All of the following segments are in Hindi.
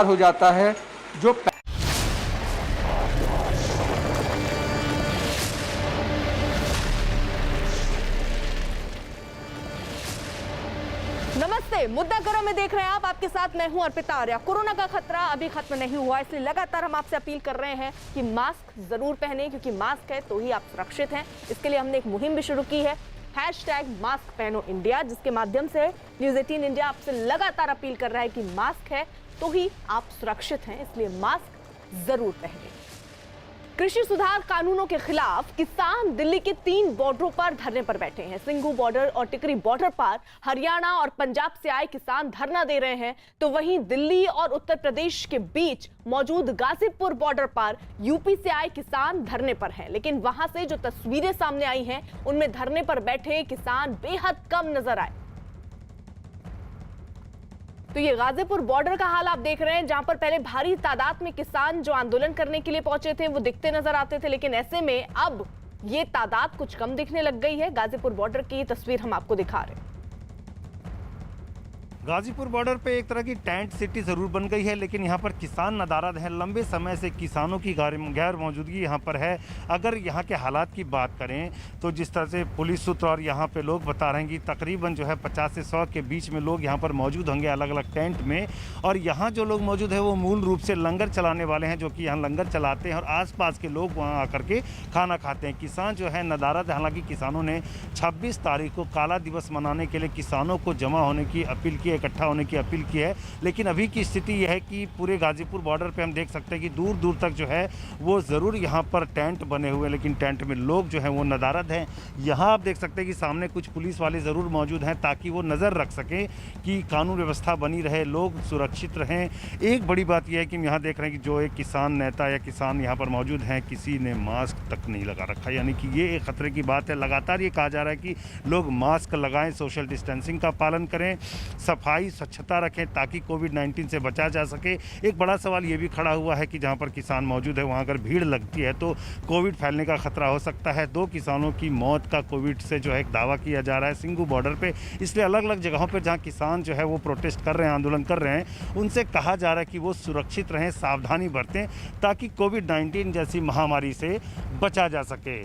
हो जाता है जो नमस्ते, मुद्दा करो में देख रहे हैं आप। आपके साथ मैं हूं अर्पिता आर्या। कोरोना का खतरा अभी खत्म नहीं हुआ, इसलिए लगातार हम आपसे अपील कर रहे हैं कि मास्क जरूर पहने, क्योंकि मास्क है तो ही आप सुरक्षित हैं। इसके लिए हमने एक मुहिम भी शुरू की है, #मास्क पहनो इंडिया, जिसके माध्यम से न्यूज़ 18 इंडिया आपसे लगातार अपील कर रहा है कि मास्क है तो ही आप सुरक्षित हैं, इसलिए मास्क जरूर पहने। कृषि सुधार कानूनों के खिलाफ किसान दिल्ली के 3 बॉर्डरों पर धरने पर बैठे हैं। सिंघू बॉर्डर और टिकरी बॉर्डर पर हरियाणा और पंजाब से आए किसान धरना दे रहे हैं, तो वहीं दिल्ली और उत्तर प्रदेश के बीच मौजूद गाजीपुर बॉर्डर पर यूपी से आए किसान धरने पर हैं। लेकिन वहां से जो तस्वीरें सामने आई हैं, उनमें धरने पर बैठे किसान बेहद कम नजर आए। तो ये गाजीपुर बॉर्डर का हाल आप देख रहे हैं, जहां पर पहले भारी तादाद में किसान जो आंदोलन करने के लिए पहुंचे थे वो दिखते नजर आते थे, लेकिन ऐसे में अब ये तादाद कुछ कम दिखने लग गई है। गाजीपुर बॉर्डर की तस्वीर हम आपको दिखा रहे हैं। गाजीपुर बॉर्डर पे एक तरह की टेंट सिटी ज़रूर बन गई है, लेकिन यहाँ पर किसान नदारद हैं। लंबे समय से किसानों की गैर मौजूदगी यहाँ पर है। अगर यहाँ के हालात की बात करें तो जिस तरह से पुलिस सूत्र और यहाँ पे लोग बता रहे हैं कि तकरीबन जो है 50 से 100 के बीच में लोग यहाँ पर मौजूद होंगे अलग अलग टेंट में। और यहाँ जो लोग मौजूद है वो मूल रूप से लंगर चलाने वाले हैं, जो कि यहाँ लंगर चलाते हैं और आसपास के लोग वहाँ आकर के खाना खाते हैं। किसान जो है नदारद। हालांकि किसानों ने 26 तारीख को काला दिवस मनाने के लिए किसानों को जमा होने की अपील की, इकट्ठा होने की अपील की है। लेकिन अभी की स्थिति यह है कि पूरे गाजीपुर बॉर्डर पे हम देख सकते हैं कि दूर दूर तक जो है वो ज़रूर यहाँ पर टेंट बने हुए, लेकिन टेंट में लोग जो हैं वो नदारद हैं। यहाँ आप देख सकते हैं कि सामने कुछ पुलिस वाले ज़रूर मौजूद हैं ताकि वो नज़र रख सकें कि कानून व्यवस्था बनी रहे, लोग सुरक्षित रहें। एक बड़ी बात यह है कि हम यहाँ देख रहे हैं कि जो एक किसान नेता या किसान यहाँ पर मौजूद हैं, किसी ने मास्क तक नहीं लगा रखा, यानी कि ये एक खतरे की बात है। लगातार ये कहा जा रहा है कि लोग मास्क लगाएं, सोशल डिस्टेंसिंग का पालन करें, सफाई स्वच्छता रखें ताकि कोविड-19 से बचा जा सके। एक बड़ा सवाल ये भी खड़ा हुआ है कि जहाँ पर किसान मौजूद है वहाँ अगर भीड़ लगती है तो कोविड फैलने का खतरा हो सकता है। 2 किसानों की मौत का कोविड से जो है एक दावा किया जा रहा है सिंघू बॉर्डर पे। इसलिए अलग अलग जगहों पर जहाँ किसान जो है वो प्रोटेस्ट कर रहे हैं, आंदोलन कर रहे हैं, उनसे कहा जा रहा है कि वो सुरक्षित रहें, सावधानी बरतें ताकि कोविड-19 जैसी महामारी से बचा जा सके।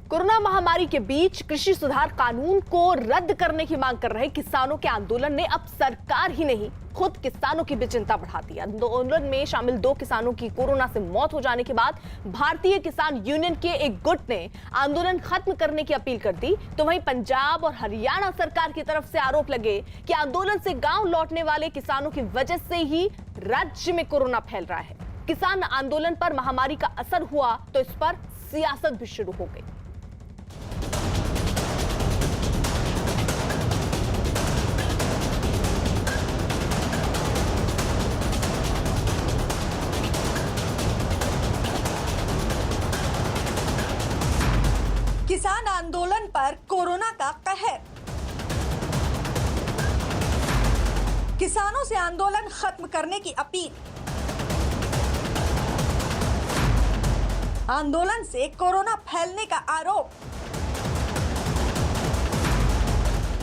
कोरोना महामारी के बीच कृषि सुधार कानून को रद्द करने की मांग कर रहे किसानों के आंदोलन ने अब सरकार ही नहीं, खुद किसानों की भी चिंता बढ़ा दी। आंदोलन में शामिल 2 किसानों की कोरोना से मौत हो जाने के बाद भारतीय किसान यूनियन के एक गुट ने आंदोलन खत्म करने की अपील कर दी। तो वहीं पंजाब और हरियाणा सरकार की तरफ से आरोप लगे कि आंदोलन से गांव लौटने वाले किसानों की वजह से ही राज्य में कोरोना फैल रहा है। किसान आंदोलन पर महामारी का असर हुआ तो इस पर सियासत भी शुरू हो गई। किसान आंदोलन पर कोरोना का कहर। किसानों से आंदोलन खत्म करने की अपील। आंदोलन से कोरोना फैलने का आरोप।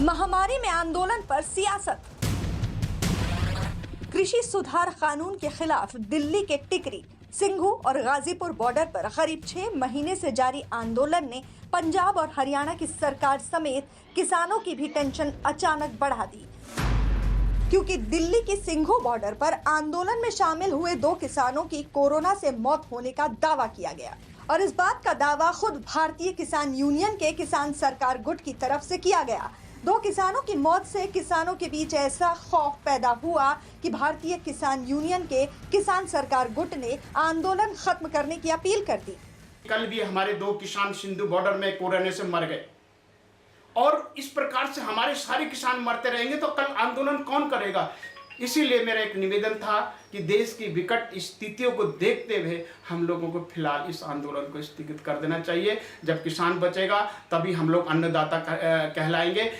महामारी में आंदोलन पर सियासत। कृषि सुधार कानून के खिलाफ दिल्ली के टिकरी, सिंघू और गाजीपुर बॉर्डर पर करीब 6 महीने से जारी आंदोलन ने पंजाब और हरियाणा की सरकार समेत किसानों की भी टेंशन अचानक बढ़ा दी, क्योंकि दिल्ली की सिंघू बॉर्डर पर आंदोलन में शामिल हुए 2 किसानों की कोरोना से मौत होने का दावा किया गया। और इस बात का दावा खुद भारतीय किसान यूनियन के किसान सरकार गुट की तरफ से किया गया। 2 किसानों की मौत से किसानों के बीच ऐसा खौफ पैदा हुआ कि भारतीय किसान यूनियन के किसान सरकार गुट ने आंदोलन खत्म करने की अपील कर दी। कल भी हमारे 2 किसान सिंधु बॉर्डर में कोरोना से मर गए, और इस प्रकार से हमारे सारे किसान मरते रहेंगे तो कल आंदोलन कौन करेगा। इसीलिए मेरा एक निवेदन था कि देश की विकट स्थितियों को देखते हुए हम लोगों को फिलहाल इस आंदोलन को स्थगित कर देना चाहिए। जब किसान बचेगा तभी हम लोग अन्नदाता कहलाएंगे।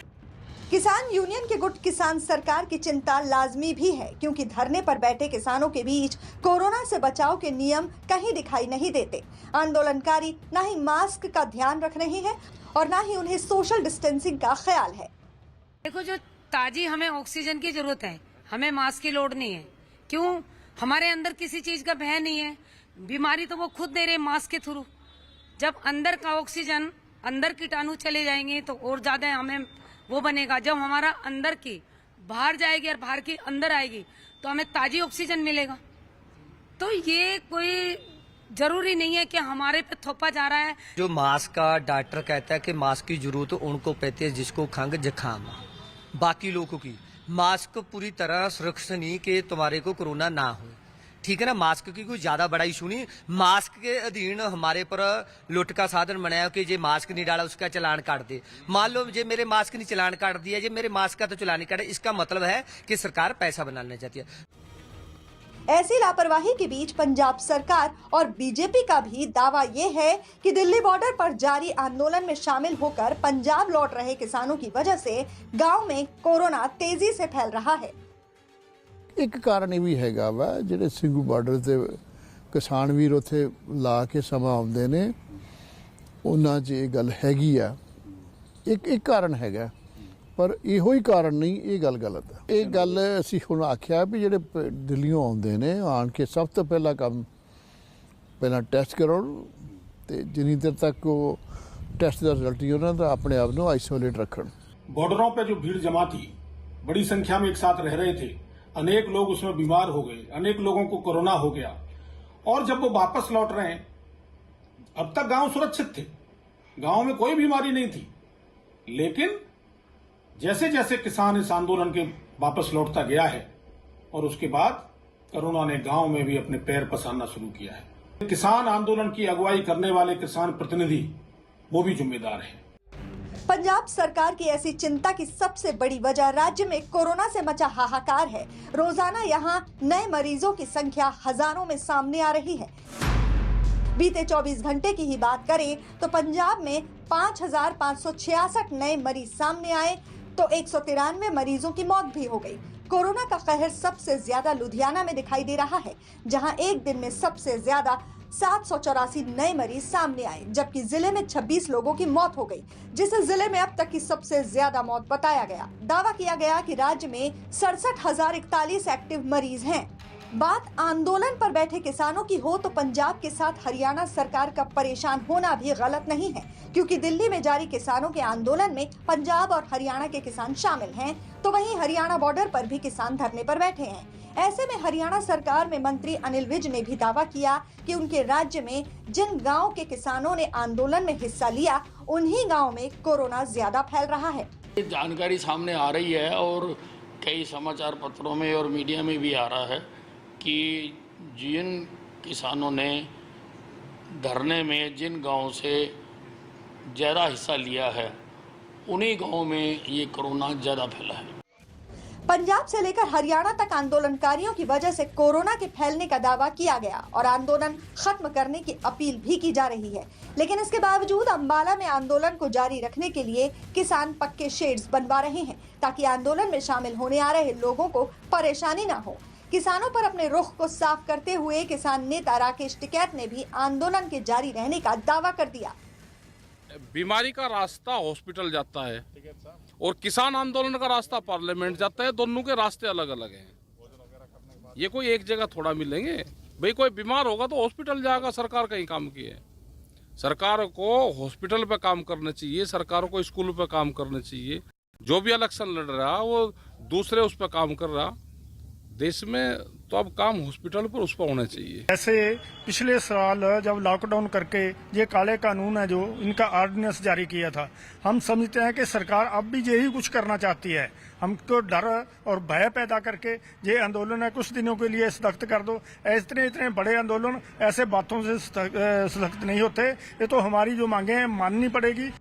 किसान यूनियन के गुट किसान सरकार की चिंता लाजमी भी है, क्योंकि धरने पर बैठे किसानों के बीच कोरोना से बचाव के नियम कहीं दिखाई नहीं देते। आंदोलनकारी न ही मास्क का ध्यान रख रहे हैं और न ही उन्हें सोशल डिस्टेंसिंग का ख्याल है। देखो, जो ताजी हमें ऑक्सीजन की जरूरत है, हमें मास्क की लोड नहीं है, क्यों? हमारे अंदर किसी चीज का भय नहीं है। बीमारी तो वो खुद दे रहे मास्क के थ्रू। जब अंदर का ऑक्सीजन, अंदर कीटाणु चले जाएंगे तो और ज्यादा हमें वो बनेगा। जब हमारा अंदर की बाहर जाएगी और बाहर की अंदर आएगी तो हमें ताजी ऑक्सीजन मिलेगा। तो ये कोई जरूरी नहीं है कि हमारे पे थोपा जा रहा है। जो मास्क का डॉक्टर कहता है कि मास्क की जरूरत उनको पड़ती है जिसको खंघ जुकाम, बाकी लोगों की मास्क पूरी तरह सुरक्षित नहीं कि तुम्हारे को कोरोना ना हो। ठीक है ना, मास्क की कोई ज्यादा बड़ा इशू नहीं। मास्क के अधीन हमारे पर लुट का साधन बनाया कि जे मास्क नहीं डाला उसका चालान काट दे। मान लो जे मेरे मास्क नहीं चालान काट दिया, जे मेरे मास्क का तो चालान नहीं काटे, इसका मतलब है कि सरकार पैसा बनाना चाहती है। ऐसी लापरवाही के बीच पंजाब सरकार और बीजेपी का भी दावा ये है कि दिल्ली बॉर्डर पर जारी आंदोलन में शामिल होकर पंजाब लौट रहे किसानों की वजह से गांव में कोरोना तेजी से फैल रहा है। एक कारण ਇਹ ਵੀ ਹੈਗਾ ਵਾ ਜਿਹੜੇ ਸਿੰਘੂ ਬਾਰਡਰ ਤੇ ਕਿਸਾਨ ਵੀਰ ਉੱਥੇ ਲਾ ਕੇ ਸਮਾਂ ਆਉਂਦੇ ਨੇ ਉਹਨਾਂ 'ਚ ਇਹ ਗੱਲ ਹੈਗੀ ਆ। ਇੱਕ ਕਾਰਨ ਹੈਗਾ ਪਰ ਇਹੋ ਹੀ ਕਾਰਨ ਨਹੀਂ, ਇਹ ਗੱਲ ਗਲਤ ਹੈ। ਇਹ ਗੱਲ ਅਸੀਂ ਹੁਣ ਆਖਿਆ ਵੀ ਜਿਹੜੇ ਦਿੱਲੀੋਂ ਆਉਂਦੇ ਨੇ ਆਣ ਕੇ ਸਭ ਤੋਂ ਪਹਿਲਾਂ ਕੰਮ ਪਹਿਲਾਂ ਟੈਸਟ ਕਰਾਉਣ ਤੇ ਜਿੰਨੀ ਦੇਰ ਤੱਕ ਉਹ ਟੈਸਟ ਦਾ ਰਿਜ਼ਲਟ ਹੀ ਉਹਨਾਂ ਦਾ ਆਪਣੇ ਆਪ ਨੂੰ ਆਈਸੋਲੇਟ ਰੱਖਣ। बॉर्डरों पे जो भीड़ जमा थी, बड़ी संख्या में एक साथ रह रहे थे, अनेक लोग उसमें बीमार हो गए, अनेक लोगों को कोरोना हो गया। और जब वो वापस लौट रहे हैं, अब तक गांव सुरक्षित थे, गांव में कोई बीमारी नहीं थी, लेकिन जैसे जैसे किसान इस आंदोलन के वापस लौटता गया है और उसके बाद कोरोना ने गांव में भी अपने पैर पसारना शुरू किया है। किसान आंदोलन की अगुवाई करने वाले किसान प्रतिनिधि वो भी जिम्मेदार हैं। पंजाब सरकार की ऐसी चिंता की सबसे बड़ी वजह राज्य में कोरोना से मचा हाहाकार है। रोजाना यहां नए मरीजों की संख्या हजारों में सामने आ रही है। बीते 24 घंटे की ही बात करें तो पंजाब में 5,566 नए मरीज सामने आए तो 193 मरीजों की मौत भी हो गई। कोरोना का कहर सबसे ज्यादा लुधियाना में दिखाई दे रहा है, जहां एक दिन में सबसे ज्यादा 784 नए मरीज सामने आए, जबकि जिले में 26 लोगों की मौत हो गई, जिसे जिले में अब तक की सबसे ज्यादा मौत बताया गया। दावा किया गया कि राज्य में 67,041 एक्टिव मरीज हैं। बात आंदोलन पर बैठे किसानों की हो तो पंजाब के साथ हरियाणा सरकार का परेशान होना भी गलत नहीं है, क्योंकि दिल्ली में जारी किसानों के आंदोलन में पंजाब और हरियाणा के किसान शामिल हैं, तो वहीं हरियाणा बॉर्डर पर भी किसान धरने पर बैठे हैं। ऐसे में हरियाणा सरकार में मंत्री अनिल विज ने भी दावा किया कि उनके राज्य में जिन गाँव के किसानों ने आंदोलन में हिस्सा लिया, उन्हीं गाँव में कोरोना ज्यादा फैल रहा है। जानकारी सामने आ रही है और कई समाचार पत्रों में और मीडिया में भी आ रहा है कि जिन किसानों ने धरने में जिन गाँव से ज़्यादा हिस्सा लिया है उन्हीं गाँव में ये कोरोना ज़्यादा फैला है। पंजाब से लेकर हरियाणा तक आंदोलनकारियों की वजह से कोरोना के फैलने का दावा किया गया और आंदोलन खत्म करने की अपील भी की जा रही है, लेकिन इसके बावजूद अंबाला में आंदोलन को जारी रखने के लिए किसान पक्के शेड्स बनवा रहे हैं ताकि आंदोलन में शामिल होने आ रहे लोगों को परेशानी न हो। किसानों पर अपने रुख को साफ करते हुए किसान नेता राकेश टिकैत ने भी आंदोलन के जारी रहने का दावा कर दिया। बीमारी का रास्ता हॉस्पिटल जाता है और किसान आंदोलन का रास्ता पार्लियामेंट जाता है। दोनों के रास्ते अलग अलग हैं। ये कोई एक जगह थोड़ा मिलेंगे। भाई कोई बीमार होगा तो हॉस्पिटल जाएगा। सरकार कहीं काम की है। सरकार को हॉस्पिटल पे काम करना चाहिए, सरकार को स्कूल पे काम करना चाहिए। जो भी इलेक्शन लड़ रहा वो दूसरे उस पर काम कर रहा। देश में तो अब काम हॉस्पिटल पर उस पर होना चाहिए। ऐसे पिछले साल जब लॉकडाउन करके ये काले कानून है जो इनका ऑर्डिनेंस जारी किया था, हम समझते हैं कि सरकार अब भी यही कुछ करना चाहती है। हमको डर और भय पैदा करके ये आंदोलन है कुछ दिनों के लिए सख्त कर दो। इतने बड़े आंदोलन ऐसे बातों से सख्त नहीं होते। ये तो हमारी जो मांगे हैं माननी पड़ेगी।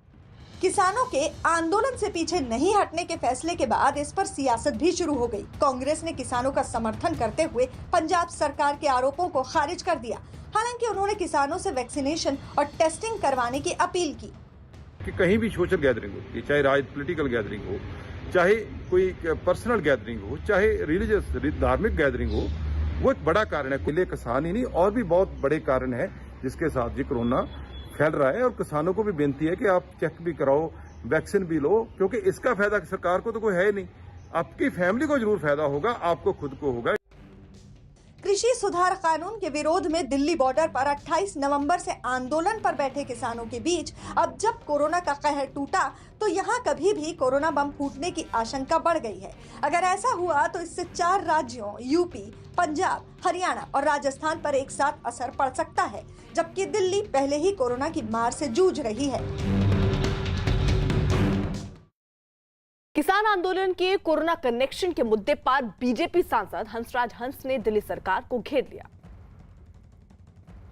किसानों के आंदोलन से पीछे नहीं हटने के फैसले के बाद इस पर सियासत भी शुरू हो गई। कांग्रेस ने किसानों का समर्थन करते हुए पंजाब सरकार के आरोपों को खारिज कर दिया। हालांकि उन्होंने किसानों से वैक्सीनेशन और टेस्टिंग करवाने की अपील की। कि कहीं भी सोशल गैदरिंग हो, चाहे पॉलिटिकल गैदरिंग हो, चाहे कोई पर्सनल गैदरिंग हो, चाहे रिलीजियस धार्मिक गैदरिंग हो, वो एक बड़ा कारण है। कुल किसान ही नहीं और भी बहुत बड़े कारण है जिसके साथ ये कोरोना फैल रहा है। और किसानों को भी बेनती है कि आप चेक भी कराओ, वैक्सीन भी लो, क्योंकि इसका फायदा सरकार को तो कोई है नहीं। आपकी फैमिली को जरूर फायदा होगा, आपको खुद को होगा। कृषि सुधार कानून के विरोध में दिल्ली बॉर्डर पर 28 नवंबर से आंदोलन पर बैठे किसानों के बीच अब जब कोरोना का कहर टूटा तो यहां कभी भी कोरोना बम फूटने की आशंका बढ़ गई है। अगर ऐसा हुआ तो इससे 4 राज्यों यूपी, पंजाब, हरियाणा और राजस्थान पर एक साथ असर पड़ सकता है, जबकि दिल्ली पहले ही कोरोना की मार से जूझ रही है। किसान आंदोलन के कोरोना कनेक्शन के मुद्दे पर बीजेपी सांसद हंसराज हंस ने दिल्ली सरकार को घेर लिया।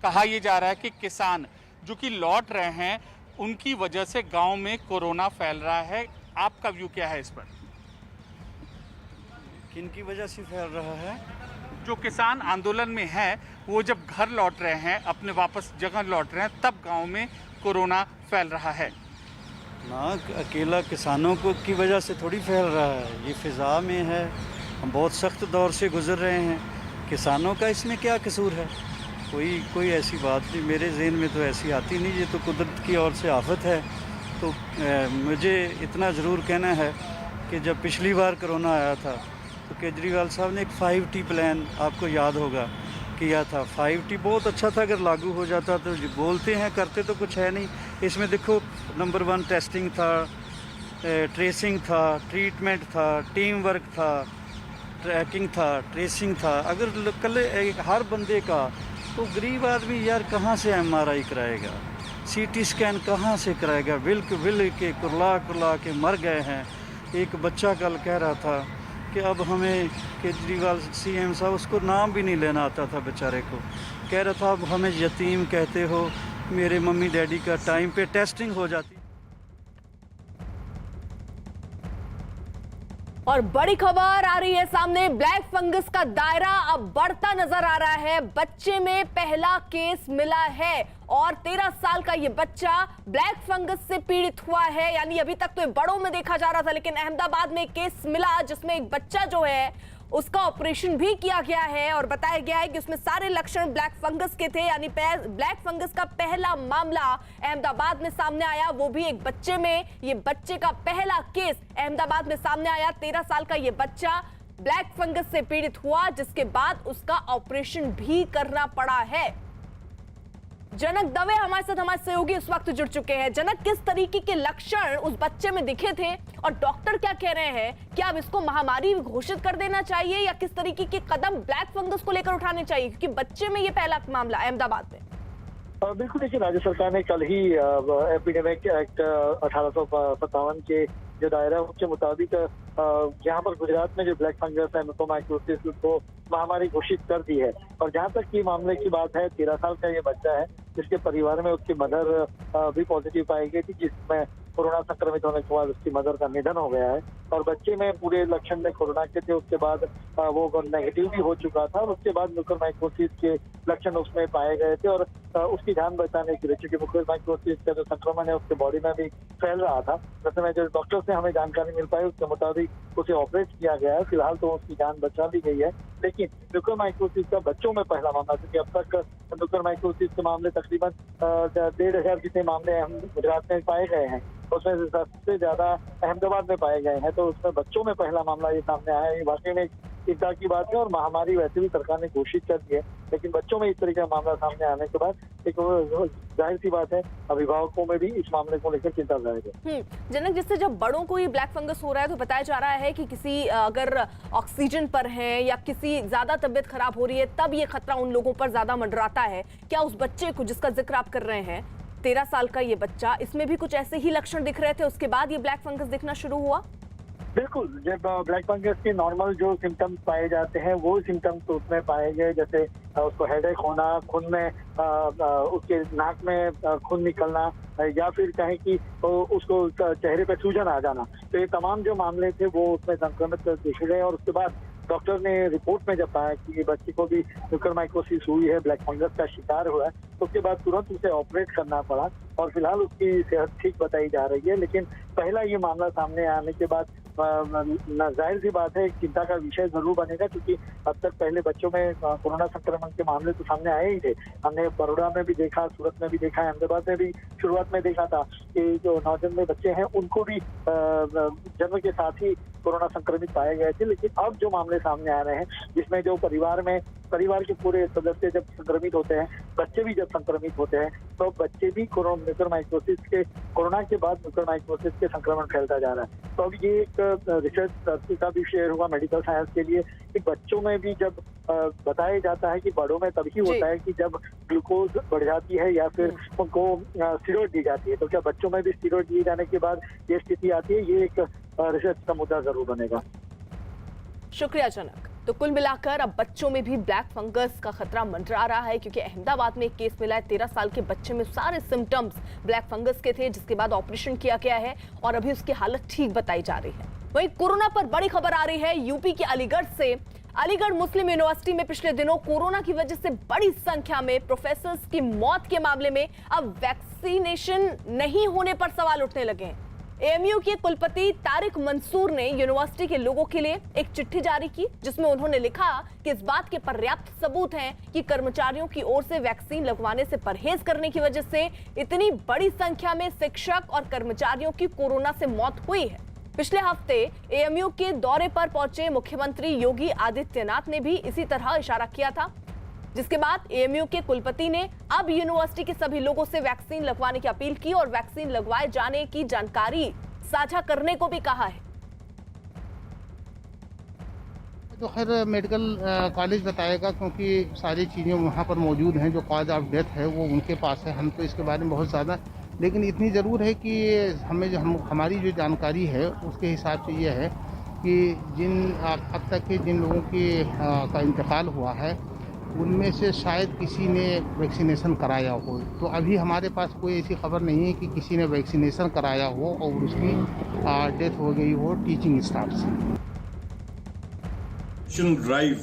कहा यह जा रहा है कि किसान जो कि लौट रहे हैं उनकी वजह से गांव में कोरोना फैल रहा है। आपका व्यू क्या है इस पर? किन की वजह से फैल रहा है? जो किसान आंदोलन में है वो जब घर लौट रहे हैं, अपने वापस जगह लौट रहे हैं, तब गांव में कोरोना फैल रहा है ना। अकेला किसानों को की वजह से थोड़ी फैल रहा है, ये फिजा में है। हम बहुत सख्त दौर से गुजर रहे हैं, किसानों का इसमें क्या कसूर है? कोई ऐसी बात नहीं, मेरे ज़हन में तो ऐसी आती नहीं। ये तो कुदरत की ओर से आफत है। तो मुझे इतना ज़रूर कहना है कि जब पिछली बार कोरोना आया था तो केजरीवाल साहब ने एक 5T प्लान, आपको याद होगा, किया था। 5T बहुत अच्छा था, अगर लागू हो जाता तो बोलते हैं, करते तो कुछ है नहीं। इसमें देखो, नंबर 1 टेस्टिंग था, ट्रेसिंग था, ट्रीटमेंट था, टीम वर्क था, ट्रैकिंग था, ट्रेसिंग था। अगर कल हर बंदे का, तो गरीब आदमी यार कहाँ से MRI कराएगा, CT स्कैन कहाँ से कराएगा? विल के कुरला के मर गए हैं। एक बच्चा कल कह रहा था कि अब हमें केजरीवाल CM साहब, उसको नाम भी नहीं लेना आता था बेचारे को, कह रहा था अब हमें यतीम कहते हो, मेरे मम्मी डैडी का टाइम पे टेस्टिंग हो जाती। और बड़ी खबर आ रही है सामने, ब्लैक फंगस का दायरा अब बढ़ता नजर आ रहा है। बच्चे में पहला केस मिला है और 13 साल का ये बच्चा ब्लैक फंगस से पीड़ित हुआ है। यानी अभी तक तो ये बड़ों में देखा जा रहा था, लेकिन अहमदाबाद में एक केस मिला जिसमें एक बच्चा जो है उसका ऑपरेशन भी किया गया है और बताया गया है कि उसमें सारे लक्षण ब्लैक फंगस के थे। यानी ब्लैक फंगस का पहला मामला अहमदाबाद में सामने आया, वो भी एक बच्चे में। ये बच्चे का पहला केस अहमदाबाद में सामने आया। 13 साल का ये बच्चा ब्लैक फंगस से पीड़ित हुआ, जिसके बाद उसका ऑपरेशन भी करना पड़ा है। जनक दवे हमारे साथ, हमारे सहयोगी इस वक्त जुड़ चुके हैं। जनक, किस तरीके के लक्षण उस बच्चे में दिखे थे और डॉक्टर क्या कह रहे हैं? क्या अब इसको महामारी घोषित कर देना चाहिए या किस तरीके के कदम ब्लैक फंगस को लेकर उठाने चाहिए, क्योंकि बच्चे में ये पहला मामला अहमदाबाद में? बिल्कुल, देखिए, राज्य सरकार ने कल ही एपिडेमिक एक्ट 1857 के जो दायरा उसके मुताबिक यहाँ पर गुजरात में जो ब्लैक फंगस है, म्यूकोमाइकोसिस, उसको महामारी घोषित कर दी है। और जहाँ तक की मामले की बात है, 13 साल का ये बच्चा है जिसके परिवार में उसकी मदर भी पॉजिटिव पाई गई थी, जिसमें कोरोना संक्रमित होने के बाद उसकी मदर का निधन हो गया है। और बच्चे में पूरे लक्षण में कोरोना के थे, उसके बाद वो नेगेटिव भी हो चुका था और उसके बाद म्यूकोमाइकोसिस के लक्षण उसमें पाए गए थे और उसकी जान बचाने के लिए, चूंकि म्यूकोमाइकोसिस का जो संक्रमण है उसके बॉडी में भी फैल रहा था, जैसे में जो डॉक्टर से हमें जानकारी मिल पाई उसके मुताबिक उसे ऑपरेट किया गया है। फिलहाल तो उसकी जान बचा दी गई है, लेकिन म्यूकोमाइकोसिस का बच्चों में पहला मामला, क्योंकि अब तक म्यूकोमाइकोसिस के मामले तकरीबन 1,500 जितने मामले गुजरात में पाए गए हैं, उसमें सबसे ज्यादा अहमदाबाद में पाए गए हैं। तो उसमें बच्चों में पहला मामला ये सामने आया है। ये वाकई में चिंता की बात है और महामारी वैसे भी सरकार ने घोषित कर दी है, लेकिन बच्चों में इस तरह का मामला सामने आने के बाद एक जाहिर सी बात है, अभिभावकों में भी इस मामले को लेकर चिंता जाहिर है। जनक, जिससे जब बड़ों को ही ब्लैक फंगस हो रहा है तो बताया जा रहा है कि किसी अगर ऑक्सीजन पर है या किसी ज्यादा तबियत खराब हो रही है तब ये खतरा उन लोगों पर ज्यादा मंडराता है। क्या उस बच्चे को, जिसका जिक्र आप कर रहे हैं, 13 साल का ये बच्चा, इसमें भी कुछ ऐसे ही लक्षण दिख रहे थे, उसके बाद ये ब्लैक फंगस दिखना शुरू हुआ? बिल्कुल, जब ब्लैक फंगस के नॉर्मल जो सिम्टम्स पाए जाते हैं वो सिम्टम्स उसमें पाए गए, जैसे उसको हेडेक होना, खून में उसके नाक में खून निकलना, या फिर कहें कि उसको चेहरे पे सूजन आ जाना। तो ये तमाम जो मामले थे वो उसमें संक्रमित देखे गए और उसके बाद डॉक्टर ने रिपोर्ट में जब पाया कि ये बच्चे को भी म्यूकोमाइकोसिस हुई है, ब्लैक फंगस का शिकार हुआ है, तो उसके बाद तुरंत उसे ऑपरेट करना पड़ा और फिलहाल उसकी सेहत ठीक बताई जा रही है। लेकिन पहला ये मामला सामने आने के बाद जाहिर सी बात है, चिंता का विषय जरूर बनेगा, क्योंकि अब तक पहले बच्चों में कोरोना संक्रमण के मामले तो सामने आए ही थे। हमने बड़ौदा में भी देखा, सूरत में भी देखा, अहमदाबाद में भी शुरुआत में देखा था कि जो नौजवान बच्चे हैं उनको भी जन्म के साथ ही कोरोना संक्रमित पाए गए थे, लेकिन अब जो मामले सामने आ रहे हैं जिसमें जो परिवार के पूरे सदस्य जब संक्रमित होते हैं, बच्चे भी जब संक्रमित होते हैं, तो बच्चे भी कोरोना के बाद म्यूकोरमाइकोसिस के संक्रमण फैलता जा रहा है। तो अब ये एक रिसर्च का भी शेयर हुआ मेडिकल साइंस के लिए कि बच्चों में भी जब बताया जाता है कि बड़ों में तभी होता है कि जब ग्लूकोज बढ़ जाती है या फिर उनको स्टीरॉइड दी जाती है, तो क्या बच्चों में भी स्टीरॉइड दिए जाने के बाद ये स्थिति आती है? ये एक रिसर्च का मुद्दा जरूर बनेगा। शुक्रिया जनक। तो कुल मिलाकर अब बच्चों में भी ब्लैक फंगस का खतरा मंडरा रहा है, क्योंकि अहमदाबाद में एक केस मिला है। 13 साल के बच्चे में सारे सिम्टम्स ब्लैक फंगस के थे, जिसके बाद ऑपरेशन किया गया है और अभी उसकी हालत ठीक बताई जा रही है। वहीं कोरोना पर बड़ी खबर आ रही है यूपी के अलीगढ़ से। अलीगढ़ मुस्लिम यूनिवर्सिटी में पिछले दिनों कोरोना की वजह से बड़ी संख्या में प्रोफेसर्स की मौत के मामले में अब वैक्सीनेशन नहीं होने पर सवाल उठने लगे हैं। एएमयू के कुलपति तारिक मंसूर ने यूनिवर्सिटी के लोगों के लिए एक चिट्ठी जारी की, जिसमें उन्होंने लिखा कि इस बात के पर्याप्त सबूत हैं कि कर्मचारियों की ओर से वैक्सीन लगवाने से परहेज करने की वजह से इतनी बड़ी संख्या में शिक्षक और कर्मचारियों की कोरोना से मौत हुई है। पिछले हफ्ते एएमयू के दौरे पर पहुंचे मुख्यमंत्री योगी आदित्यनाथ ने भी इसी तरह इशारा किया था, जिसके बाद एएमयू के कुलपति ने अब यूनिवर्सिटी के सभी लोगों से वैक्सीन लगवाने की अपील की और वैक्सीन लगवाए जाने की जानकारी साझा करने को भी कहा है। तो खैर मेडिकल कॉलेज बताएगा, क्योंकि सारी चीज़ें वहाँ पर मौजूद हैं। जो कॉज ऑफ डेथ है वो उनके पास है, हम तो इसके बारे में बहुत ज़्यादा, लेकिन इतनी ज़रूर है कि हमारी जो जानकारी है उसके हिसाब से ये है कि अब तक के जिन लोगों का इंतकाल हुआ है उनमें से शायद किसी ने वैक्सीनेशन कराया हो। तो अभी हमारे पास कोई ऐसी खबर नहीं है कि किसी ने वैक्सीनेशन कराया हो और उसकी डेथ हो गई हो टीचिंग स्टाफ से। वैक्सीनेशन ड्राइव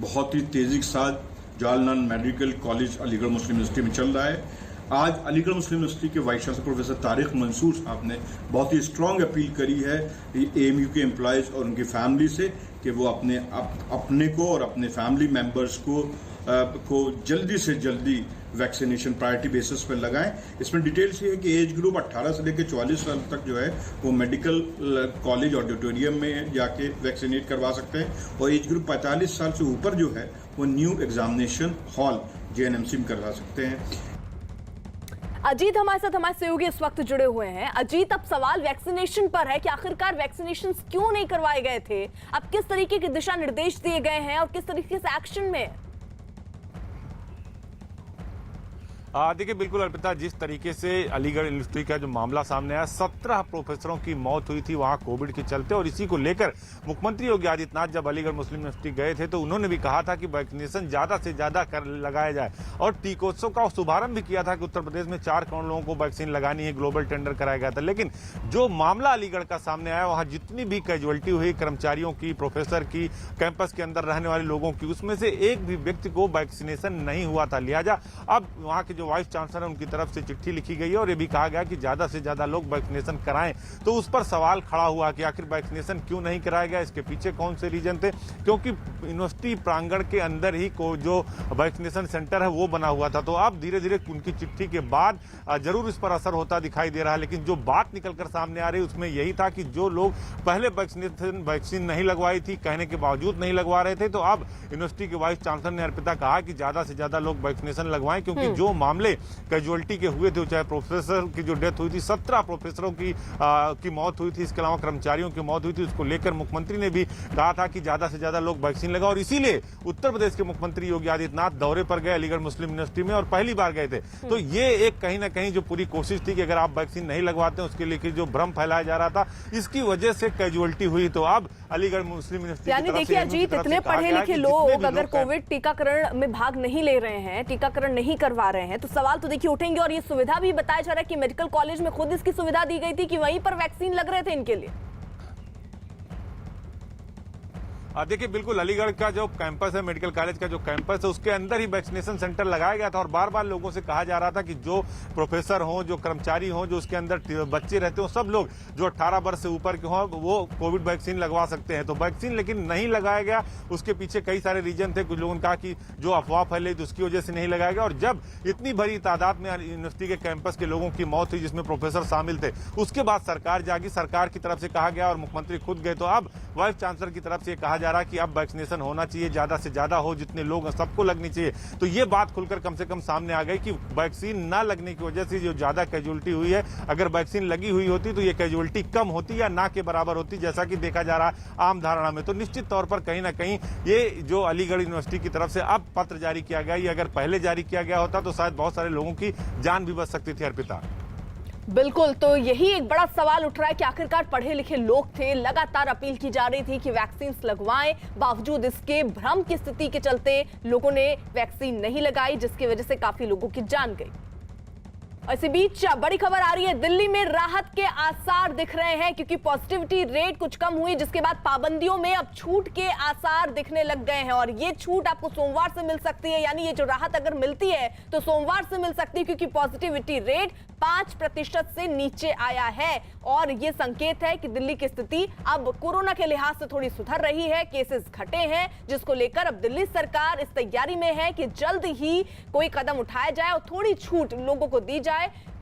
बहुत ही तेजी के साथ Jawaharlal medical college Aligarh Muslim university में चल रहा है। आज अलीगढ़ मुस्लिम यूनिवर्सिटी के vice chancellor professor Tariq Mansoor साहब ने बहुत ही स्ट्रांग अपील करी है एएमयू के एम्प्लॉयज और उनकी फैमिली से कि वो अपने को और अपने फैमिली मेंबर्स को जल्दी से जल्दी वैक्सीनेशन प्रायोरिटी बेसिस पर लगाएं। इसमें डिटेल्स ये है कि एज ग्रुप 18 से लेकर 44 साल तक जो है वो मेडिकल कॉलेज ऑडिटोरियम में जाके वैक्सीनेट करवा सकते हैं और एज ग्रुप 45 साल से ऊपर जो है वो न्यू एग्जामिनेशन हॉल JNMC में करवा सकते हैं। अजीत हमारे साथ हमारे सहयोगी इस वक्त जुड़े हुए हैं। अजीत, अब सवाल वैक्सीनेशन पर है कि आखिरकार वैक्सीनेशन क्यों नहीं करवाए गए थे, अब किस तरीके के दिशा निर्देश दिए गए हैं और किस तरीके से एक्शन में? देखिए बिल्कुल अर्पिता, जिस तरीके से अलीगढ़ यूनिवर्सिटी का जो मामला सामने आया, 17 प्रोफेसरों की मौत हुई थी वहां कोविड के चलते, और इसी को लेकर मुख्यमंत्री योगी आदित्यनाथ जब अलीगढ़ मुस्लिम यूनिवर्सिटी गए थे तो उन्होंने भी कहा था कि वैक्सीनेशन ज्यादा से ज्यादा लगाया जाए और टीकोत्सव का शुभारंभ भी किया था कि उत्तर प्रदेश में 4 करोड़ लोगों को वैक्सीन लगानी है, ग्लोबल टेंडर कराया गया था। लेकिन जो मामला अलीगढ़ का सामने आया वहां जितनी भी कैजुअलिटी हुई कर्मचारियों की, प्रोफेसर की, कैंपस के अंदर रहने वाले लोगों की, उसमें से एक भी व्यक्ति को वैक्सीनेशन नहीं हुआ था। लिहाजा अब वहां के जो वाइस चांसलर उनकी तरफ से चिट्ठी लिखी गई है और ये भी कहा गया कि ज्यादा से ज्यादा लोग वैक्सीनेशन कराएं। तो उस पर सवाल खड़ा हुआ कि आखिर वैक्सीनेशन क्यों नहीं कराया गया, इसके पीछे कौन से रीजन थे, क्योंकि यूनिवर्सिटी प्रांगण के अंदर ही जो वैक्सीनेशन सेंटर है वो बना हुआ था। तो अब धीरे धीरे उनकी चिट्ठी के बाद जरूर इस पर असर होता दिखाई दे रहा है, लेकिन जो बात निकलकर सामने आ रही उसमें यही था कि जो लोग पहले वैक्सीन नहीं लगवाई थी, कहने के बावजूद नहीं लगवा रहे थे, तो अब यूनिवर्सिटी के वाइस चांसलर ने अर्पिता कहा कि ज्यादा से ज्यादा लोग वैक्सीनेशन लगवाएं, क्योंकि जो मामले कैजुअलिटी के हुए थे, चाहे प्रोफेसर की जो डेथ हुई थी, 17 प्रोफेसरों की मौत हुई थी, इसके अलावा कर्मचारियों की मौत हुई थी, उसको लेकर मुख्यमंत्री ने भी कहा था कि ज्यादा से ज्यादा लोग वैक्सीन लगाओ। और इसीलिए उत्तर प्रदेश के मुख्यमंत्री योगी आदित्यनाथ दौरे पर गए अलीगढ़ मुस्लिम यूनिवर्सिटी में और पहली बार गए थे। तो ये एक कहीं ना कहीं जो पूरी कोशिश थी कि अगर आप वैक्सीन नहीं लगवाते उसके लिए जो भ्रम फैलाया जा रहा था, इसकी वजह से कैजुअलिटी हुई। तो अब अलीगढ़ मुस्लिम यूनिवर्सिटी यानी देखिए अजीत, इतने पढ़े लिखे लोग अगर कोविड टीकाकरण में भाग नहीं ले रहे हैं, टीकाकरण नहीं करवा रहे हैं, तो सवाल तो देखिए उठेंगे। और ये सुविधा भी बताया जा रहा है कि मेडिकल कॉलेज में खुद इसकी सुविधा दी गई थी कि वहीं पर वैक्सीन लग रहे थे इनके लिए। देखिए बिल्कुल अलीगढ़ का जो कैंपस है, मेडिकल कॉलेज का जो कैंपस है, उसके अंदर ही वैक्सीनेशन सेंटर लगाया गया था और बार बार लोगों से कहा जा रहा था कि जो प्रोफेसर हों, जो कर्मचारी हों, जो उसके अंदर बच्चे रहते हो, सब लोग जो 18 वर्ष से ऊपर के हों वो कोविड वैक्सीन लगवा सकते हैं। तो वैक्सीन लेकिन नहीं लगाया गया। उसके पीछे कई सारे रीजन थे। कुछ लोगों ने कहा कि जो अफवाह फैली तो उसकी वजह से नहीं लगाया गया। और जब इतनी बड़ी तादाद में यूनिवर्सिटी के कैंपस के लोगों की मौत हुई जिसमें प्रोफेसर शामिल थे, उसके बाद सरकार जागी, सरकार की तरफ से कहा गया और मुख्यमंत्री खुद गए। तो अब वाइस चांसलर की तरफ से कहा जा रहा है कि अब वैक्सीनेशन होना चाहिए, ज्यादा से ज्यादा हो, जितने लोग सबको लगनी चाहिए। तो ये बात खुलकर कम से कम सामने आ गई कि वैक्सीन न लगने की वजह से जो ज्यादा कैजुअलिटी हुई है, अगर वैक्सीन लगी हुई होती तो ये कैजुअलिटी कम होती या ना के बराबर होती, जैसा कि देखा जा रहा आम धारणा में। तो निश्चित तौर पर कहीं ना कहीं ये जो अलीगढ़ यूनिवर्सिटी की तरफ से अब पत्र जारी किया गया, ये अगर पहले जारी किया गया होता तो शायद बहुत सारे लोगों की जान भी बच सकती थी। अर्पिता, बिल्कुल, तो यही एक बड़ा सवाल उठ रहा है कि आखिरकार पढ़े लिखे लोग थे, लगातार अपील की जा रही थी कि वैक्सीन लगवाएं, बावजूद इसके भ्रम की स्थिति के चलते लोगों ने वैक्सीन नहीं लगाई, जिसकी वजह से काफी लोगों की जान गई। इसी बीच बड़ी खबर आ रही है, दिल्ली में राहत के आसार दिख रहे हैं क्योंकि पॉजिटिविटी रेट कुछ कम हुई, जिसके बाद पाबंदियों में अब छूट के आसार दिखने लग गए हैं और ये छूट आपको सोमवार से मिल सकती है। यानी ये जो राहत अगर मिलती है तो सोमवार से मिल सकती है क्योंकि पॉजिटिविटी रेट 5% से नीचे आया है और ये संकेत है कि दिल्ली की स्थिति अब कोरोना के लिहाज से थोड़ी सुधर रही है। केसेस घटे हैं, जिसको लेकर अब दिल्ली सरकार इस तैयारी में है कि जल्द ही कोई कदम उठाया जाए और थोड़ी छूट लोगों को दी जाए।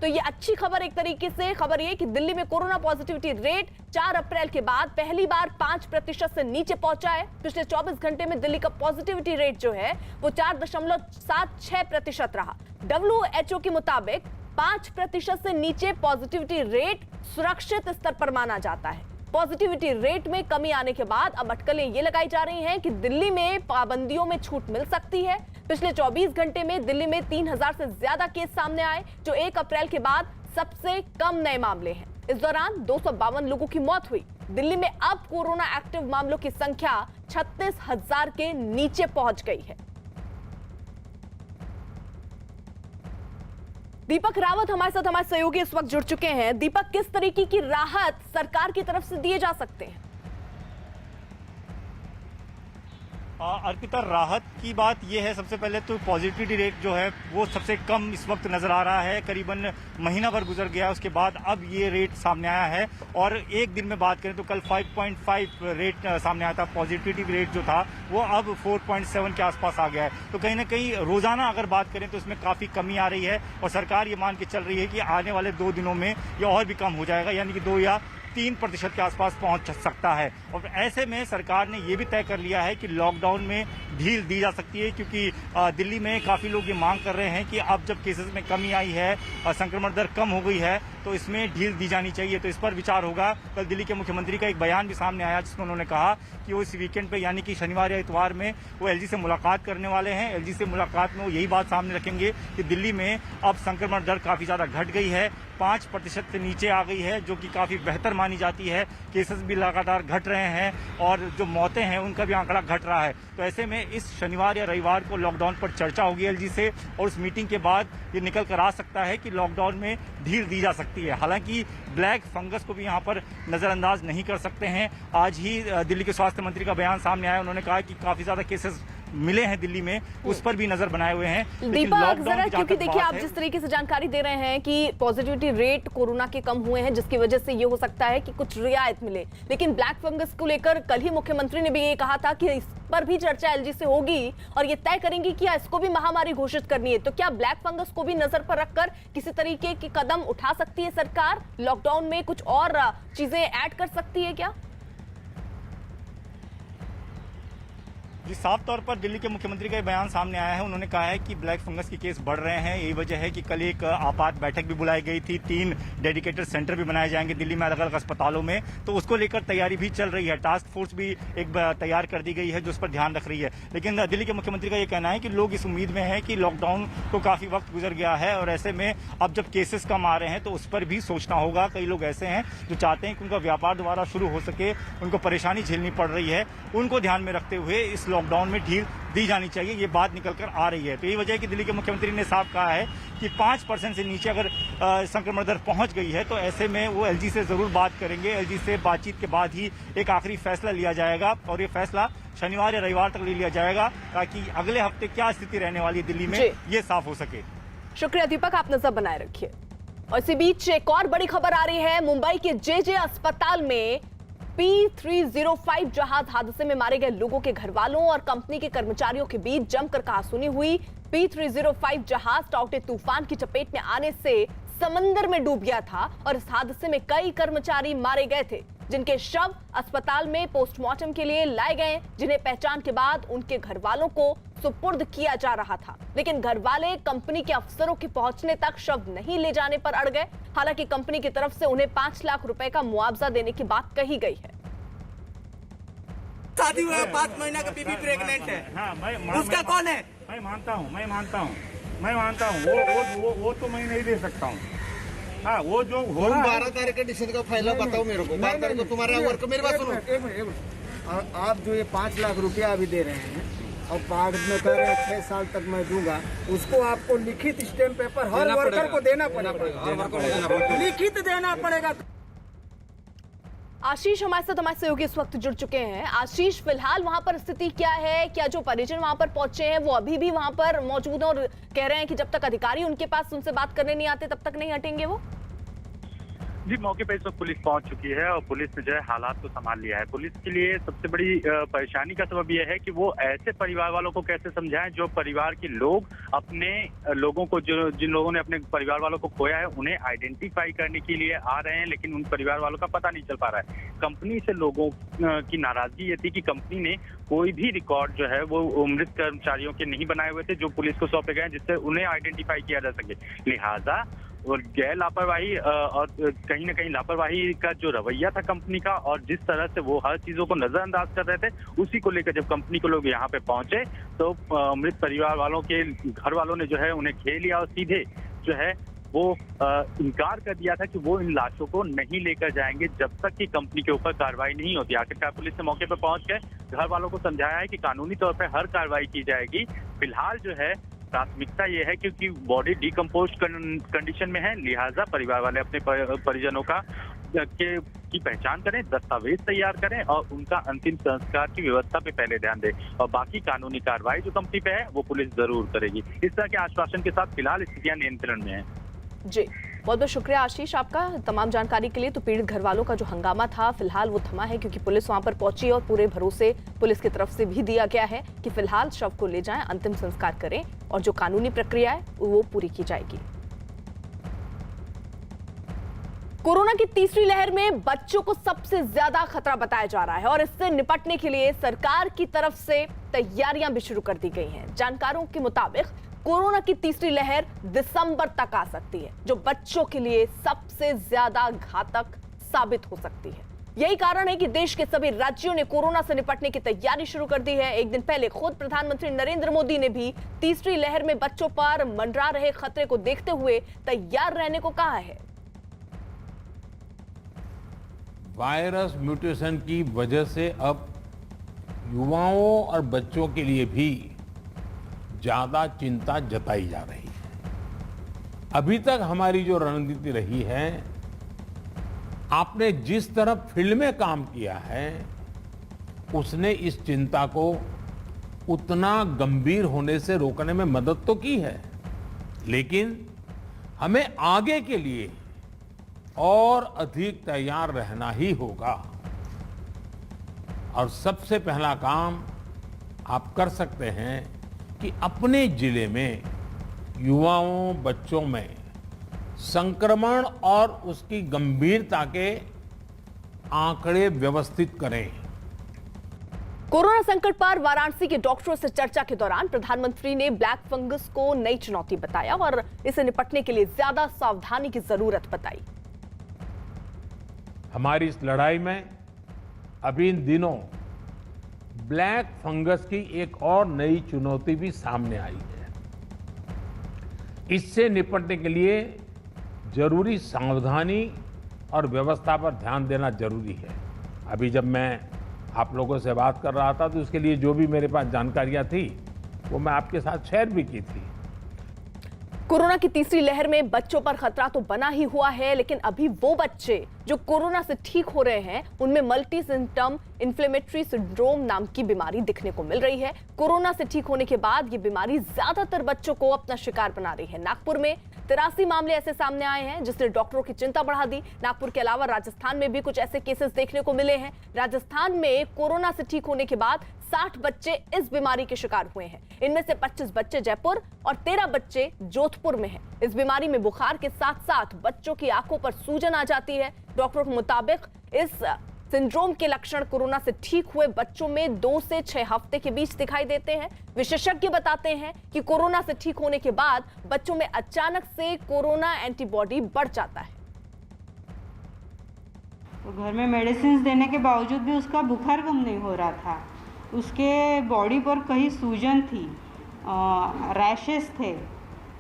तो ये अच्छी खबर एक तरीके से खबर ये कि दिल्ली में कोरोना पॉजिटिविटी रेट 4 अप्रैल के बाद पहली बार 5% से नीचे पहुंचा है। पिछले 24 घंटे में दिल्ली का पॉजिटिविटी रेट जो है वो 4.76% रहा। WHO के मुताबिक 5% से नीचे पॉजिटिविटी रेट सुरक्षित स्तर पर माना जाता है। पॉजिटिविटी रेट में कमी आने के बाद अब अटकलें ये लगाई जा रही हैं कि दिल्ली में पाबंदियों में छूट मिल सकती है। पिछले 24 घंटे में दिल्ली में 3000 से ज्यादा केस सामने आए, जो 1 अप्रैल के बाद सबसे कम नए मामले हैं। इस दौरान 252 लोगों की मौत हुई। दिल्ली में अब कोरोना एक्टिव मामलों की संख्या 36,000 के नीचे पहुंच गई है। दीपक रावत हमारे साथ, हमारे सहयोगी इस वक्त जुड़ चुके हैं। दीपक, किस तरीके की राहत सरकार की तरफ से दिए जा सकते हैं? अर्पिता, राहत की बात यह है, सबसे पहले तो पॉजिटिविटी रेट जो है वो सबसे कम इस वक्त नजर आ रहा है। करीबन महीना भर गुजर गया, उसके बाद अब ये रेट सामने आया है और एक दिन में बात करें तो कल 5.5 रेट सामने आया था। पॉजिटिविटी रेट जो था वो अब 4.7 के आसपास आ गया है। तो कहीं ना कहीं रोजाना अगर बात करें तो इसमें काफी कमी आ रही है और सरकार ये मान के चल रही है कि आने वाले 2 दिनों में ये और भी कम हो जाएगा, यानी कि 2 या 3% के आसपास पहुंच सकता है। और ऐसे में सरकार ने यह भी तय कर लिया है कि लॉकडाउन में ढील दी जा सकती है, क्योंकि दिल्ली में काफी लोग ये मांग कर रहे हैं कि अब जब केसेस में कमी आई है, संक्रमण दर कम हो गई है, तो इसमें ढील दी जानी चाहिए। तो इस पर विचार होगा। कल दिल्ली के मुख्यमंत्री का एक बयान भी सामने आया जिसमें उन्होंने कहा कि वो इस वीकेंड पे यानी कि शनिवार या इतवार में वो एलजी से मुलाकात करने वाले हैं। एलजी से मुलाकात में वो यही बात सामने रखेंगे कि दिल्ली में अब संक्रमण दर काफी ज्यादा घट गई है, 5% से नीचे आ गई है, जो कि काफी बेहतर मानी जाती है। केसेस भी लगातार घट रहे हैं और जो मौतें हैं उनका भी आंकड़ा घट रहा है। तो ऐसे में इस शनिवार या रविवार को लॉकडाउन पर चर्चा होगी एलजी से और उस मीटिंग के बाद ये निकल कर आ सकता है कि लॉकडाउन में ढील दी जा सकती है। हालांकि ब्लैक फंगस को भी यहाँ पर नजरअंदाज नहीं कर सकते हैं। आज ही दिल्ली के स्वास्थ्य मंत्री का बयान सामने आया, उन्होंने कहा कि काफी ज्यादा केसेस मिले हैं दिल्ली में, उस पर भी नजर बनाए हुए हैं। दीपक, जरा क्योंकि देखिए आप जिस तरीके से जानकारी दे रहे हैं कि पॉजिटिविटी रेट कोरोना के कम हुए हैं, जिसकी वजह से ये हो सकता है कि कुछ रियायत मिले, लेकिन ब्लैक फंगस को लेकर कल ही मुख्यमंत्री ने भी ये कहा था कि इस पर भी चर्चा एलजी से होगी और ये तय करेंगी कि इसको भी महामारी घोषित करनी है। तो क्या ब्लैक फंगस को भी नजर पर रखकर किसी तरीके के कदम उठा सकती है सरकार? लॉकडाउन में कुछ और चीजें ऐड कर सकती है क्या? जी, साफ तौर पर दिल्ली के मुख्यमंत्री का बयान सामने आया है। उन्होंने कहा है कि ब्लैक फंगस के केस बढ़ रहे हैं। यही वजह है कि कल एक आपात बैठक भी बुलाई गई थी, 3 डेडिकेटेड सेंटर भी बनाए जाएंगे दिल्ली में अलग अलग अस्पतालों में, तो उसको लेकर तैयारी भी चल रही है। टास्क फोर्स भी एक तैयार कर दी गई है जो उस पर ध्यान रख रही है। लेकिन दिल्ली के मुख्यमंत्री का यह कहना है कि लोग इस उम्मीद में है कि लॉकडाउन को काफी वक्त गुजर गया है और ऐसे में अब जब केसेस कम आ रहे हैं तो उस पर भी सोचना होगा। कई लोग ऐसे हैं जो चाहते हैं कि उनका व्यापार दोबारा शुरू हो सके, उनको परेशानी झेलनी पड़ रही है, उनको ध्यान में रखते हुए इस लॉकडाउन में ढील दी जानी चाहिए, ये बात निकल कर आ रही है। तो यही वजह है कि दिल्ली के मुख्यमंत्री ने साफ कहा है कि 5% से नीचे अगर संक्रमण दर पहुंच गई है तो ऐसे में वो एलजी से जरूर बात करेंगे। एलजी से बातचीत के बाद ही एक आखिरी फैसला लिया जाएगा और ये फैसला शनिवार या रविवार तक ले लिया जाएगा ताकि अगले हफ्ते क्या स्थिति रहने वाली है दिल्ली में ये साफ हो सके। शुक्रिया दीपक, आप नजर बनाए रखिए। और इसी बीच एक और बड़ी खबर आ रही है। मुंबई के जेजे अस्पताल में P305 जहाज हादसे में मारे गए लोगों के घर वालों और कंपनी के कर्मचारियों के बीच जमकर कहासुनी हुई। P305 जहाज टाउटे तूफान की चपेट में आने से समंदर में डूब गया था और इस हादसे में कई कर्मचारी मारे गए थे, जिनके शव अस्पताल में पोस्टमार्टम के लिए लाए गए, जिन्हें पहचान के बाद उनके घर वालों को सुपुर्द किया जा रहा था। लेकिन घर वाले कंपनी के अफसरों के पहुंचने तक शव नहीं ले जाने पर अड़ गए। हालांकि कंपनी की तरफ से उन्हें 5 लाख रुपए का मुआवजा देने की बात कही गई है। शादी हुआ है, 5 महीना का बीबी प्रेग्नेंट है। उसका कौन है? मैं मानता हूँ वो तो मैं नहीं दे सकता हूँ। हाँ, वो जो हो रहा है 12 तारीख का डिसीजन का फाइल बताओ मेरे को। 12 तारीख को तुम्हारा वर्क, मेरी बात सुनो। एक मिनट, आप जो ये 5 लाख रुपया अभी दे रहे हैं और बाद में कह रहे हैं 6 साल तक मैं दूंगा, उसको आपको लिखित स्टैम्प पेपर हर वर्कर को देना पड़ेगा, लिखित देना पड़ेगा। आशीष हमारे सहयोगी इस वक्त जुड़ चुके हैं। आशीष, फिलहाल वहां पर स्थिति क्या है? क्या जो परिजन वहां पर पहुंचे हैं वो अभी भी वहां पर मौजूद हैं और कह रहे हैं कि जब तक अधिकारी उनके पास उनसे बात करने नहीं आते तब तक नहीं हटेंगे वो? जी, मौके पर इस वक्त पुलिस पहुंच चुकी है और पुलिस ने जो है हालात को संभाल लिया है। पुलिस के लिए सबसे बड़ी परेशानी का सबब यह है कि वो ऐसे परिवार वालों को कैसे समझाएं जो परिवार के लोग अपने लोगों को, जो जिन लोगों ने अपने परिवार वालों को खोया है, उन्हें आइडेंटिफाई करने के लिए आ रहे हैं, लेकिन उन परिवार वालों का पता नहीं चल पा रहा है। कंपनी से लोगों की नाराजगी ये थी कि कंपनी ने कोई भी रिकॉर्ड जो है वो मृत कर्मचारियों के नहीं बनाए हुए थे जो पुलिस को सौंपे गए, जिससे उन्हें आइडेंटिफाई किया जा सके। लिहाजा और गैर लापरवाही और कहीं ना कहीं लापरवाही का जो रवैया था कंपनी का और जिस तरह से वो हर चीजों को नजरअंदाज कर रहे थे, उसी को लेकर जब कंपनी को लोग यहाँ पे पहुंचे तो मृत परिवार वालों के घर वालों ने जो है उन्हें घेर लिया और सीधे जो है वो इनकार कर दिया था कि वो इन लाशों को नहीं लेकर जाएंगे जब तक कि कंपनी के ऊपर कार्रवाई नहीं होती। आखिरकार पुलिस ने मौके पर पहुंच कर घर वालों को समझाया है कि कानूनी तौर पर हर कार्रवाई की जाएगी। फिलहाल जो है प्राथमिकता ये है क्योंकि बॉडी डिकम्पोज कंडीशन में है, लिहाजा परिवार वाले अपने परिजनों का की पहचान करें, दस्तावेज तैयार करें और उनका अंतिम संस्कार की व्यवस्था पे पहले ध्यान दें और बाकी कानूनी कार्रवाई जो कंपनी पे है वो पुलिस जरूर करेगी। इस तरह के आश्वासन के साथ फिलहाल स्थितियां नियंत्रण में है। जी, बहुत बहुत शुक्रिया आशीष आपका तमाम जानकारी के लिए। तो पीड़ित घर वालों का जो हंगामा था फिलहाल वो थमा है क्योंकि पुलिस वहां पर पहुंची और पूरे भरोसे पुलिस की तरफ से भी दिया गया है कि फिलहाल शव को ले जाएं, अंतिम संस्कार करें और जो कानूनी प्रक्रिया है वो पूरी की जाएगी। कोरोना की तीसरी लहर में बच्चों को सबसे ज्यादा खतरा बताया जा रहा है और इससे निपटने के लिए सरकार की तरफ से तैयारियां भी शुरू कर दी गई हैं। जानकारों के मुताबिक कोरोना की तीसरी लहर दिसंबर तक आ सकती है, जो बच्चों के लिए सबसे ज्यादा घातक साबित हो सकती है। यही कारण है कि देश के सभी राज्यों ने कोरोना से निपटने की तैयारी शुरू कर दी है। एक दिन पहले खुद प्रधानमंत्री नरेंद्र मोदी ने भी तीसरी लहर में बच्चों पर मंडरा रहे खतरे को देखते हुए तैयार रहने को कहा है। वायरस म्यूटेशन की वजह से अब युवाओं और बच्चों के लिए भी ज्यादा चिंता जताई जा रही है। अभी तक हमारी जो रणनीति रही है, आपने जिस तरह फील्ड में काम किया है उसने इस चिंता को उतना गंभीर होने से रोकने में मदद तो की है, लेकिन हमें आगे के लिए और अधिक तैयार रहना ही होगा। और सबसे पहला काम आप कर सकते हैं कि अपने जिले में युवाओं बच्चों में संक्रमण और उसकी गंभीरता के आंकड़े व्यवस्थित करें। कोरोना संकट पर वाराणसी के डॉक्टरों से चर्चा के दौरान प्रधानमंत्री ने ब्लैक फंगस को नई चुनौती बताया और इसे निपटने के लिए ज्यादा सावधानी की जरूरत बताई। हमारी इस लड़ाई में अभी इन दिनों ब्लैक फंगस की एक और नई चुनौती भी सामने आई है। इससे निपटने के लिए जरूरी सावधानी और व्यवस्था पर ध्यान देना जरूरी है। अभी जब मैं आप लोगों से बात कर रहा था तो उसके लिए जो भी मेरे पास जानकारियां थी वो मैं आपके साथ शेयर भी की थी। कोरोना की तीसरी लहर में बच्चों पर खतरा तो बना ही हुआ है, लेकिन अभी वो बच्चे जो कोरोना से ठीक हो रहे हैं उनमें मल्टी सिम्टम इन्फ्लेमेटरी सिंड्रोम नाम की बीमारी दिखने को मिल रही है। कोरोना से ठीक होने के बाद ये बीमारी ज्यादातर बच्चों को अपना शिकार बना रही है। नागपुर में 83 मामले ऐसे सामने आए हैं जिसने डॉक्टरों की चिंता बढ़ा दी। नागपुर के अलावा राजस्थान में भी कुछ ऐसे केसेस देखने को मिले हैं। राजस्थान में कोरोना से ठीक होने के बाद 60 बच्चे इस बीमारी के शिकार हुए हैं। इनमें से 25 बच्चे जयपुर और 13 बच्चे जोधपुर में हैं। इस बीमारी में बुखार के साथ साथ बच्चों की आंखों पर सूजन आ जाती है। डॉक्टरों के मुताबिक इस सिंड्रोम के लक्षण कोरोना से ठीक हुए बच्चों में 2 से 6 हफ्ते के बीच दिखाई देते हैं। विशेषज्ञ बताते हैं कि कोरोना से ठीक होने के बाद बच्चों में अचानक से कोरोना एंटीबॉडी बढ़ जाता है। तो घर में मेडिसिन देने के बावजूद भी उसका बुखार कम नहीं हो रहा था। उसके बॉडी पर कहीं सूजन थी, रैशेस थे,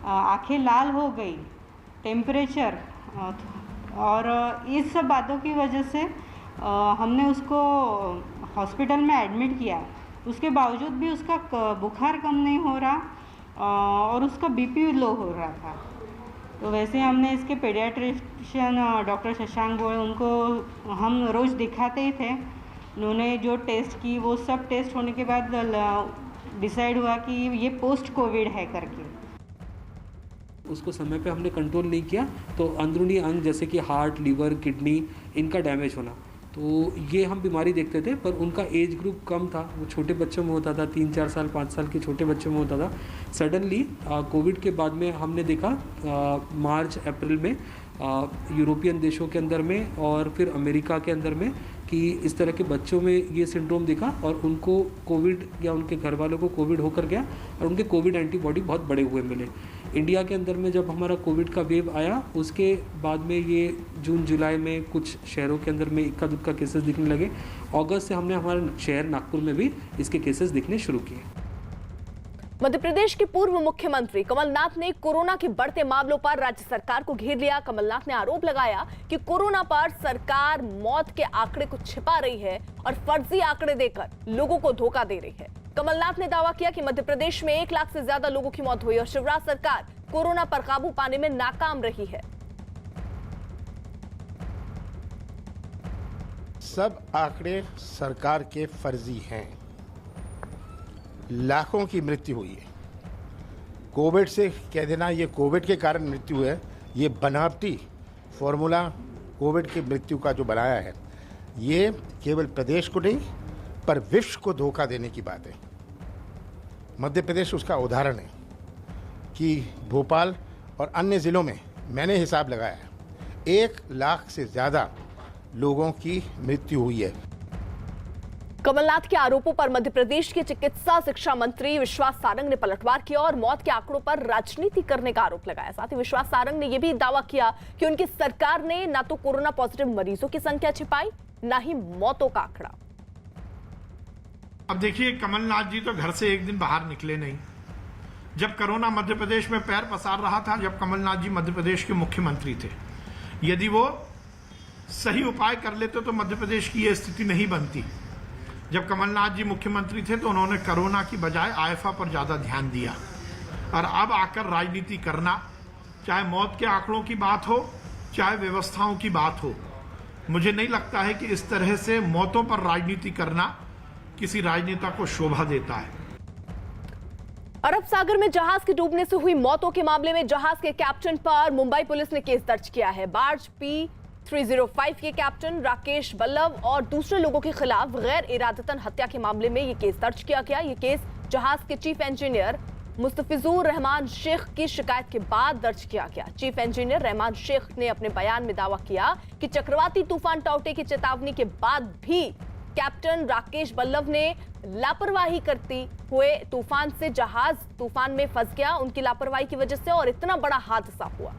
आंखें लाल हो गई, टेम्परेचर, और इस सब बातों की वजह से हमने उसको हॉस्पिटल में एडमिट किया। उसके बावजूद भी उसका बुखार कम नहीं हो रहा और उसका बीपी लो हो रहा था। तो वैसे हमने इसके पेडियाट्रिशियन डॉक्टर शशांक गोयल, उनको हम रोज़ दिखाते ही थे। उन्होंने जो टेस्ट की वो सब टेस्ट होने के बाद डिसाइड हुआ कि ये पोस्ट कोविड है करके। उसको समय पे हमने कंट्रोल नहीं किया तो अंदरूनी अंग जैसे कि हार्ट, लीवर, किडनी, इनका डैमेज होना, तो ये हम बीमारी देखते थे। पर उनका एज ग्रुप कम था, वो छोटे बच्चों में होता था, 3-4 साल 5 साल के छोटे बच्चों में होता था। सडनली कोविड के बाद में हमने देखा मार्च अप्रैल में यूरोपियन देशों के अंदर में और फिर अमेरिका के अंदर में कि इस तरह के बच्चों में ये सिंड्रोम दिखा और उनको कोविड या उनके घर वालों को कोविड होकर गया और उनके कोविड एंटीबॉडी बहुत बड़े हुए मिले। इंडिया के अंदर में जब हमारा कोविड का वेव आया उसके बाद में ये जून जुलाई में कुछ शहरों के अंदर में इक्का दुक्का केसेस दिखने लगे। अगस्त से हमने हमारे शहर नागपुर में भी इसके केसेस दिखने शुरू किए। मध्य प्रदेश के पूर्व मुख्यमंत्री कमलनाथ ने कोरोना के बढ़ते मामलों पर राज्य सरकार को घेर लिया। कमलनाथ ने आरोप लगाया कि कोरोना पर सरकार मौत के आंकड़े को छिपा रही है और फर्जी आंकड़े देकर लोगों को धोखा दे रही है। कमलनाथ ने दावा किया कि मध्य प्रदेश में 1 लाख से ज्यादा लोगों की मौत हुई और शिवराज सरकार कोरोना पर काबू पाने में नाकाम रही है। सब आंकड़े सरकार के फर्जी हैं। लाखों की मृत्यु हुई है। कोविड से कह देना ये कोविड के कारण मृत्यु है, ये बनावटी फॉर्मूला कोविड की मृत्यु का जो बनाया है, ये केवल प्रदेश को नहीं पर विश्व को धोखा देने की बात है। मध्य प्रदेश उसका उदाहरण है कि भोपाल और अन्य जिलों में मैंने हिसाब लगाया है 1 लाख से ज़्यादा लोगों की मृत्यु हुई है। कमलनाथ के आरोपों पर मध्य प्रदेश के चिकित्सा शिक्षा मंत्री विश्वास सारंग ने पलटवार किया और मौत के आंकड़ों पर राजनीति करने का आरोप लगाया। साथ ही विश्वास सारंग ने यह भी दावा किया कि उनकी सरकार ने न तो कोरोना पॉजिटिव मरीजों की संख्या छिपाई, न ही मौतों का आंकड़ा। अब देखिए, कमलनाथ जी तो घर से एक दिन बाहर निकले नहीं। जब कोरोना मध्य प्रदेश में पैर पसार रहा था, जब कमलनाथ जी मध्य प्रदेश के मुख्यमंत्री थे, यदि वो सही उपाय कर लेते तो मध्य प्रदेश की यह स्थिति नहीं बनती। जब कमलनाथ जी मुख्यमंत्री थे तो उन्होंने कोरोना की बजाय आईफा पर ज्यादा ध्यान दिया और अब आकर राजनीति करना, चाहे मौत के आंकड़ों की बात हो चाहे व्यवस्थाओं की बात हो, मुझे नहीं लगता है कि इस तरह से मौतों पर राजनीति करना किसी राजनेता को शोभा देता है। अरब सागर में जहाज के डूबने से हुई मौतों के मामले में जहाज के कैप्टन पर मुंबई पुलिस ने केस दर्ज किया है। बार्ज P305 के कैप्टन राकेश बल्लभ और दूसरे लोगों के खिलाफ गैर इरादतन हत्या के मामले में यह केस दर्ज किया गया। यह केस जहाज के चीफ इंजीनियर मुस्तफिजुर रहमान शेख की शिकायत के बाद दर्ज किया गया। चीफ इंजीनियर रहमान शेख ने अपने बयान में दावा किया कि चक्रवाती तूफान टाउटे की चेतावनी के बाद भी कैप्टन राकेश बल्लभ ने लापरवाही करते हुए जहाज तूफान में फंस गया। उनकी लापरवाही की वजह से और इतना बड़ा हादसा हुआ।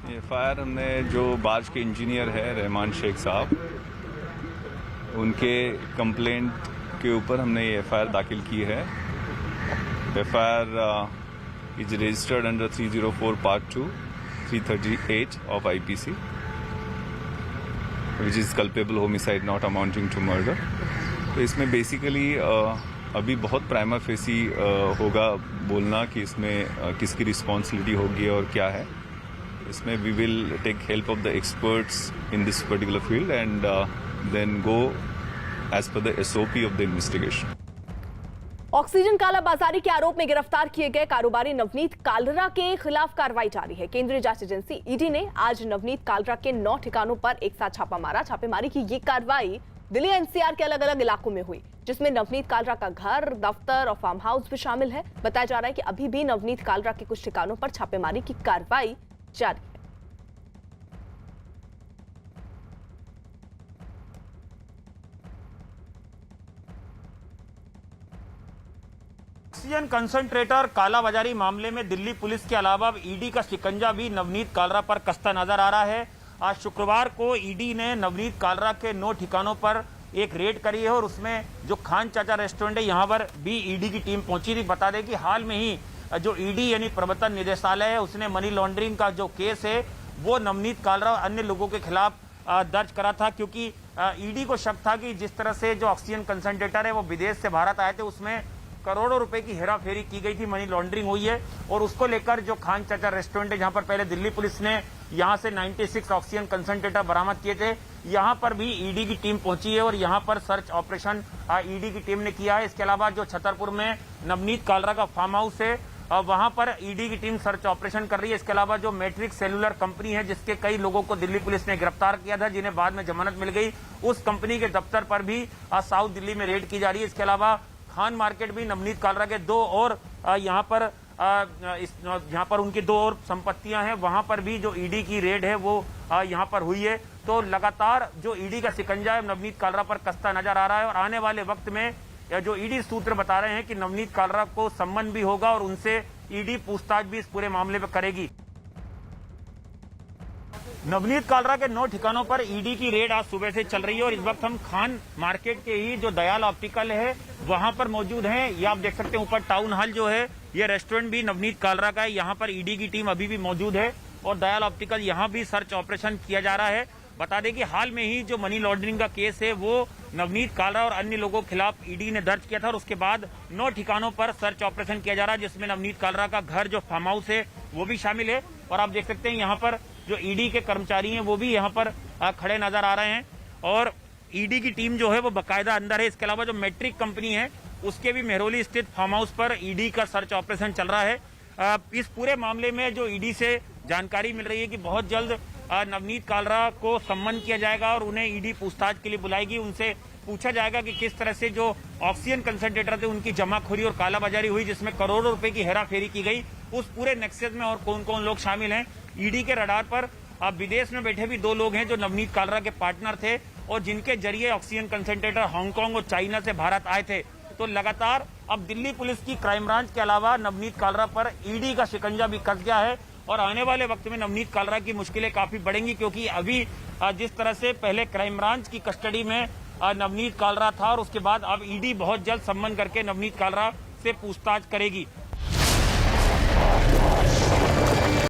एफआईआर हमने जो बार्ज के इंजीनियर है रहमान शेख साहब, उनके कंप्लेंट के ऊपर हमने ये एफआईआर दाखिल की है। FIR is registered under 304 part 2 338 of IPC. Which is culpable homicide not amounting to murder. तो इसमें बेसिकली अभी बहुत प्राइमा फेसी होगा बोलना कि इसमें किसकी रिस्पॉन्सिबिलिटी होगी और क्या है। इसमें we will take help of the experts in this particular field and then go as per the SOP of the investigation. Oxygen कालाबाजारी के आरोप में गिरफ्तार किए गए कारोबारी नवनीत कालरा के खिलाफ कार्रवाई जारी है। केंद्रीय जांच एजेंसी ईडी ने आज नवनीत कालरा के 9 ठिकानों पर एक साथ छापा मारा। छापेमारी की ये कार्रवाई दिल्ली NCR के अलग अलग इलाकों में हुई, जिसमें नवनीत कालरा का घर, दफ्तर और फार्म हाउस भी शामिल है। बताया जा रहा है कि अभी भी नवनीत कालरा के कुछ ठिकानों पर छापेमारी की कार्रवाई जारी है। ऑक्सीजन कंसंट्रेटर कालाबाजारी मामले में दिल्ली पुलिस के अलावा ईडी का शिकंजा भी नवनीत कालरा पर कसता नजर आ रहा है। आज शुक्रवार को ईडी ने नवनीत कालरा के 9 ठिकानों पर एक रेड करी है और उसमें जो खान चाचा रेस्टोरेंट है यहां पर भी ईडी की टीम पहुंची थी। बता दें कि हाल में ही जो ईडी यानी प्रवर्तन निदेशालय है उसने मनी लॉन्ड्रिंग का जो केस है वो नवनीत कालरा और अन्य लोगों के खिलाफ दर्ज करा था, क्योंकि ईडी को शक था कि जिस तरह से जो ऑक्सीजन कंसंट्रेटर है वो विदेश से भारत आए थे, उसमें करोड़ों रुपए की हेराफेरी की गई थी, मनी लॉन्ड्रिंग हुई है। और उसको लेकर जो खान चाचा रेस्टोरेंट है जहां पर पहले दिल्ली पुलिस ने यहां से 96 ऑक्सीजन कंसंट्रेटर बरामद किए थे, यहां पर भी ईडी की टीम पहुंची है और यहां पर सर्च ऑपरेशन ईडी की टीम ने किया है। इसके अलावा जो छतरपुर में नवनीत कालरा का फार्म हाउस है वहां पर ईडी की टीम सर्च ऑपरेशन कर रही है। इसके अलावा जो मैट्रिक्स सेलुलर कंपनी है जिसके कई लोगों को दिल्ली पुलिस ने गिरफ्तार किया था, जिन्हें बाद में जमानत मिल गई, उस कंपनी के दफ्तर पर भी साउथ दिल्ली में रेड की जा रही है। इसके अलावा खान मार्केट भी नवनीत कालरा के 2 और यहाँ पर उनकी 2 और संपत्तियां हैं, वहां पर भी जो ईडी की रेड है वो यहाँ पर हुई है। तो लगातार जो ईडी का शिकंजा है नवनीत कालरा पर कसता नजर आ रहा है और आने वाले वक्त में जो ईडी सूत्र बता रहे हैं कि नवनीत कालरा को सम्मन भी होगा और उनसे ईडी पूछताछ भी इस पूरे मामले में करेगी। नवनीत कालरा के 9 ठिकानों पर ईडी की रेड आज सुबह से चल रही है और इस वक्त हम खान मार्केट के ही जो दयाल ऑप्टिकल है वहां पर मौजूद हैं। ये आप देख सकते हैं ऊपर टाउन हॉल जो है ये रेस्टोरेंट भी नवनीत कालरा का है, यहाँ पर ईडी की टीम अभी भी मौजूद है और दयाल ऑप्टिकल यहाँ भी सर्च ऑपरेशन किया जा रहा है। बता दें कि हाल में ही जो मनी लॉन्ड्रिंग का केस है वो नवनीत कालरा और अन्य लोगों के खिलाफ ईडी ने दर्ज किया था और उसके बाद 9 ठिकानों पर सर्च ऑपरेशन किया जा रहा है, जिसमें नवनीत कालरा का घर जो फार्म हाउस है वो भी शामिल है। और आप देख सकते हैं यहाँ पर जो ईडी के कर्मचारी हैं वो भी यहाँ पर खड़े नजर आ रहे हैं और ईडी की टीम जो है वो बाकायदा अंदर है। इसके अलावा जो मैट्रिक कंपनी है उसके भी मेहरौली स्थित फार्म हाउस पर ईडी का सर्च ऑपरेशन चल रहा है। इस पूरे मामले में जो ईडी से जानकारी मिल रही है कि बहुत जल्द नवनीत कालरा को सम्मन किया जाएगा और उन्हें ईडी पूछताछ के लिए बुलाएगी। उनसे पूछा जाएगा कि किस तरह से जो ऑक्सीजन कंसंट्रेटर थे उनकी जमाखोरी और कालाबाजारी हुई जिसमें करोड़ों रुपए की हेराफेरी की गई, उस पूरे नेक्सस में और कौन कौन लोग शामिल हैं। ईडी के रडार पर अब विदेश में बैठे भी 2 लोग हैं जो नवनीत कालरा के पार्टनर थे और जिनके जरिए ऑक्सीजन कंसंट्रेटर हांगकांग और चाइना से भारत आए थे। तो लगातार अब दिल्ली पुलिस की क्राइम ब्रांच के अलावा नवनीत कालरा पर ईडी का शिकंजा भी कस गया है और आने वाले वक्त में नवनीत कालरा की मुश्किलें काफी बढ़ेंगी, क्योंकि अभी जिस तरह से पहले क्राइम ब्रांच की कस्टडी में नवनीत कालरा था और उसके बाद अब ईडी बहुत जल्द सम्मन करके नवनीत कालरा से पूछताछ करेगी।